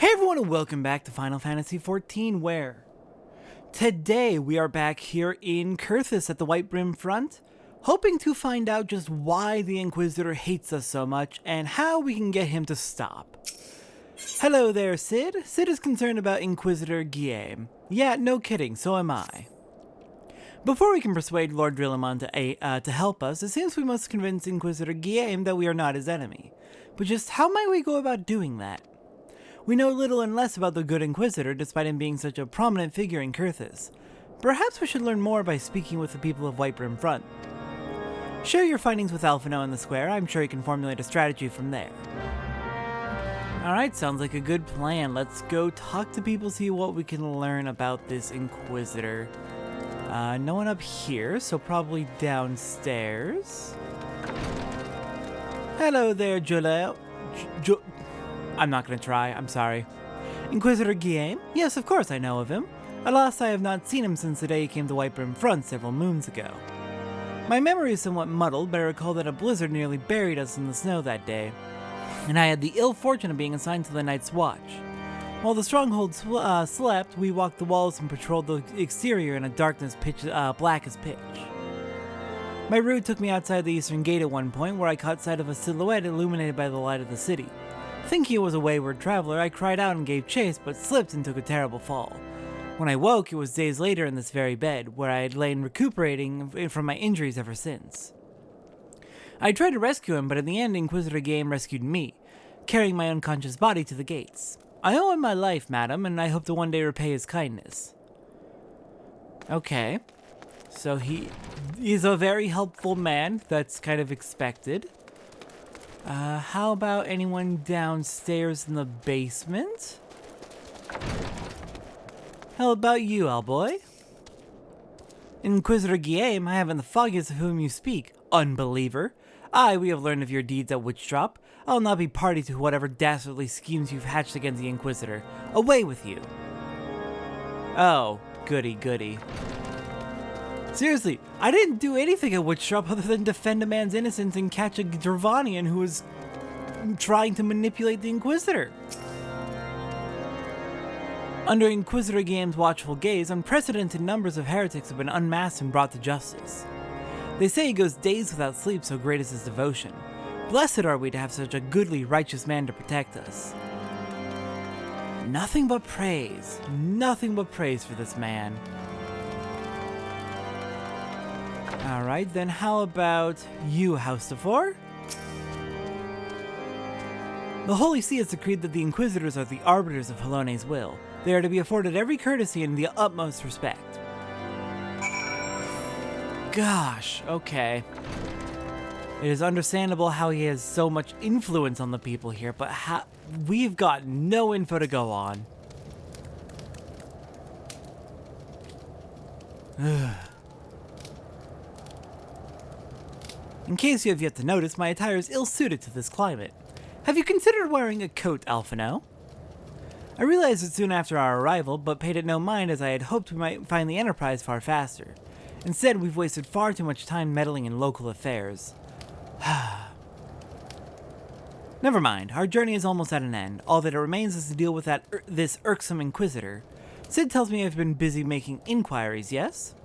Hey everyone and welcome back to Final Fantasy XIV, where today we are back here in Kurthus at the White Brim front, hoping to find out just why the Inquisitor hates us so much and how we can get him to stop. Hello there, Cid. Cid is concerned about Inquisitor Guillame. Yeah, no kidding, so am I. Before we can persuade Lord Drillamon to help us, it seems we must convince Inquisitor Guillame that we are not his enemy. But just how might we go about doing that? We know little and less about the good Inquisitor, despite him being such a prominent figure in Kurthus. Perhaps we should learn more by speaking with the people of White Brim Front. Share your findings with Alphino in the square. I'm sure he can formulate a strategy from there. Alright, sounds like a good plan. Let's go talk to people, see what we can learn about this Inquisitor. No one up here, so probably downstairs. Hello there, Jolel. I'm not gonna try, I'm sorry. Inquisitor Guillame? Yes, of course I know of him. Alas, I have not seen him since the day he came to White Brim Front several moons ago. My memory is somewhat muddled, but I recall that a blizzard nearly buried us in the snow that day, and I had the ill fortune of being assigned to the Night's Watch. While the stronghold slept, we walked the walls and patrolled the exterior in a darkness black as pitch. My route took me outside the eastern gate at one point, where I caught sight of a silhouette illuminated by the light of the city. Thinking it was a wayward traveler, I cried out and gave chase, but slipped and took a terrible fall. When I woke, it was days later in this very bed, where I had lain recuperating from my injuries ever since. I tried to rescue him, but in the end, Inquisitor Guillame rescued me, carrying my unconscious body to the gates. I owe him my life, madam, and I hope to one day repay his kindness. Okay. So he's a very helpful man. That's kind of expected. How about anyone downstairs in the basement? How about you, Owlboy? Inquisitor Guillame, I haven't the foggiest of whom you speak, unbeliever. Aye, we have learned of your deeds at Witchdrop. I'll not be party to whatever dastardly schemes you've hatched against the Inquisitor. Away with you! Oh, goody goody. Seriously, I didn't do anything at Witchdrop other than defend a man's innocence and catch a Dravanian who was trying to manipulate the Inquisitor. Under Inquisitor Guilleme's watchful gaze, unprecedented numbers of heretics have been unmasked and brought to justice. They say he goes days without sleep, so great is his devotion. Blessed are we to have such a goodly, righteous man to protect us. Nothing but praise for this man. Alright, then how about you, House of Four? The Holy See has decreed that the Inquisitors are the arbiters of Halone's will. They are to be afforded every courtesy and the utmost respect. Gosh, okay. It is understandable how he has so much influence on the people here, but we've got no info to go on. In case you have yet to notice, my attire is ill-suited to this climate. Have you considered wearing a coat, Alphino? I realized it soon after our arrival, but paid it no mind as I had hoped we might find the Enterprise far faster. Instead, we've wasted far too much time meddling in local affairs. Never mind, our journey is almost at an end. All that it remains is to deal with this irksome Inquisitor. Cid tells me I've been busy making inquiries, yes?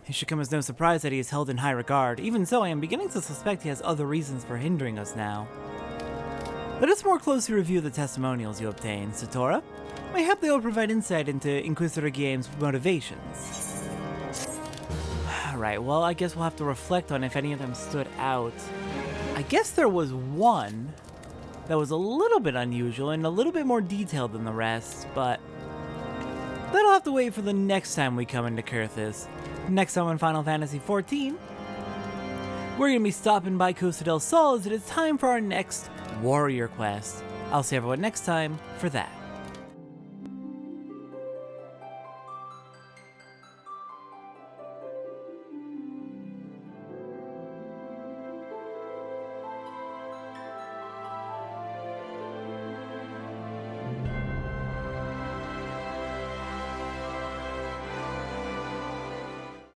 It should come as no surprise that he is held in high regard. Even so, I am beginning to suspect he has other reasons for hindering us now. Let us more closely review the testimonials you obtained, Satora. Mayhap they will provide insight into Inquisitor Guilleme's motivations. Alright, well, I guess we'll have to reflect on if any of them stood out. I guess there was one that was a little bit unusual and a little bit more detailed than the rest, but that'll have to wait for the next time we come into Kurthus. Next time on Final Fantasy XIV, we're going to be stopping by Costa del Sol as it is time for our next warrior quest. I'll see everyone next time for that.